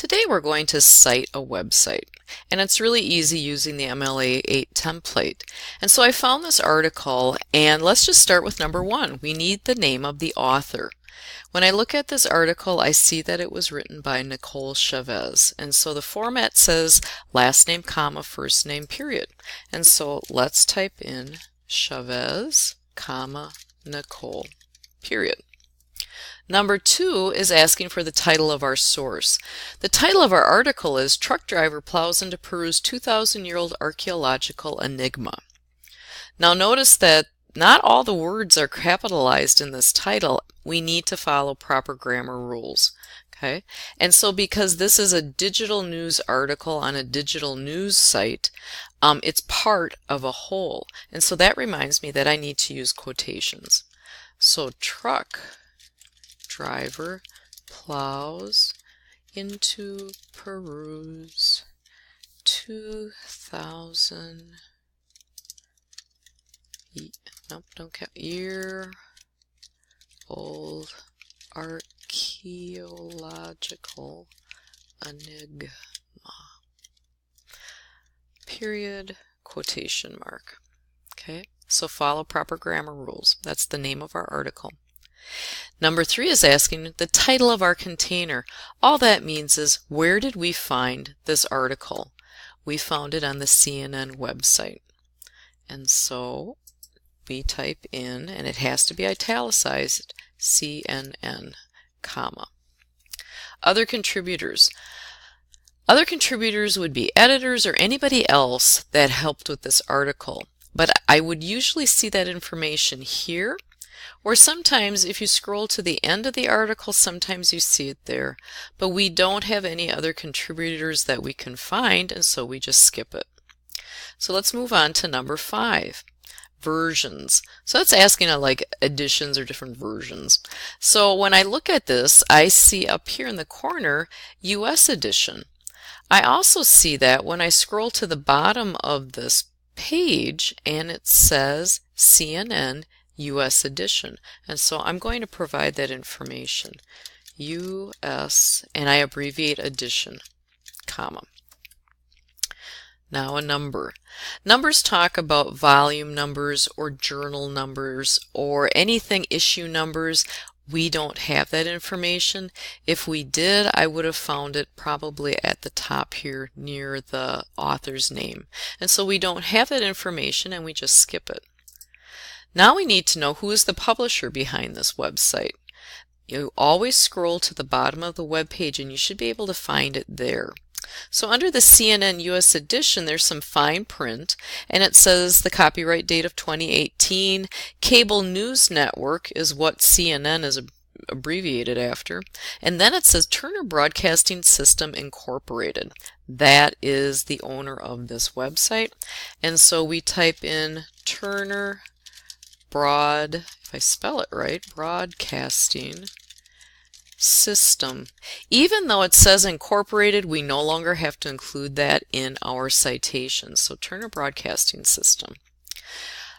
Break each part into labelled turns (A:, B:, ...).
A: Today we're going to cite a website, and it's really easy using the MLA8 template. And so I found this article, and let's just start with number one. We need the name of the author. When I look at this article, I see that it was written by Nicole Chavez, and so the format says last name, comma, first name, period. And so let's type in Chavez, comma, Nicole, period. Number two is asking for the title of our source. The title of our article is Truck Driver Plows into Peru's 2,000-Year-Old Archaeological Enigma. Now notice that not all the words are capitalized in this title. We need to follow proper grammar rules. Okay, and so because this is a digital news article on a digital news site, it's part of a whole. And so that reminds me that I need to use quotations. So truck driver plows into Peru's 2,000 year old archaeological enigma. Period, quotation mark. Okay, so follow proper grammar rules. That's the name of our article. Number three is asking the title of our container. All that means is, where did we find this article? We found it on the CNN website. And so we type in, and it has to be italicized, CNN, comma. Other contributors. Other contributors would be editors or anybody else that helped with this article. But I would usually see that information here, or sometimes if you scroll to the end of the article, sometimes you see it there. But we don't have any other contributors that we can find, and so we just skip it. So let's move on to number five. Versions. So that's asking like editions or different versions. So when I look at this, I see up here in the corner US edition. I also see that when I scroll to the bottom of this page and it says CNN US edition, and so I'm going to provide that information, US, and I abbreviate edition, comma. Now a number. Numbers talk about volume numbers or journal numbers or anything issue numbers. We don't have that information. If we did, I would have found it probably at the top here near the author's name. And so we don't have that information and we just skip it. Now we need to know who is the publisher behind this website. You always scroll to the bottom of the web page and you should be able to find it there. So under the CNN US edition, there's some fine print, and it says the copyright date of 2018. Cable News Network is what CNN is abbreviated after. And then it says Turner Broadcasting System Incorporated. That is the owner of this website. And so we type in Turner if I spell it right, Broadcasting System. Even though it says incorporated, we no longer have to include that in our citation. So Turner Broadcasting System.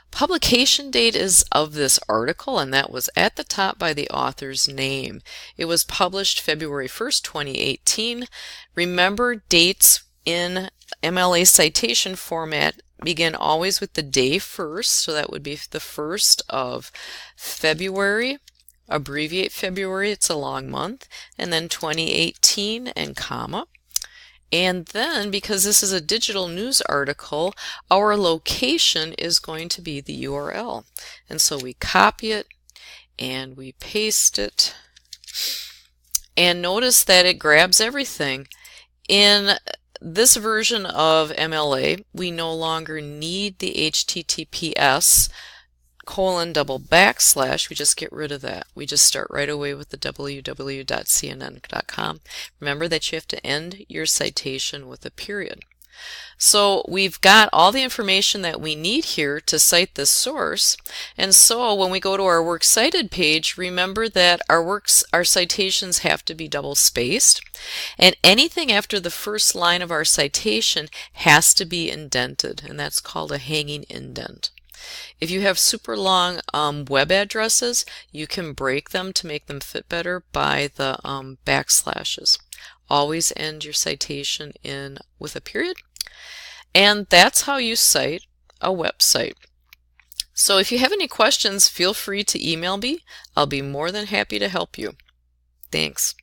A: Publication date is of this article, and that was at the top by the author's name. It was published February 1st, 2018. Remember, dates in MLA citation format begin always with the day first, so that would be the 1st of February. Abbreviate February, it's a long month, and then 2018 and comma. And then, because this is a digital news article, our location is going to be the URL. And so we copy it and we paste it. And notice that it grabs everything. In this version of MLA, we no longer need the HTTPS : // we just get rid of that. We just start right away with the www.cnn.com. Remember that you have to end your citation with a period. So we've got all the information that we need here to cite this source, and so when we go to our Works Cited page, remember that our citations have to be double spaced, and anything after the first line of our citation has to be indented, and that's called a hanging indent. If you have super long web addresses, you can break them to make them fit better by the backslashes. Always end your citation in with a period. And that's how you cite a website. So if you have any questions, feel free to email me. I'll be more than happy to help you. Thanks.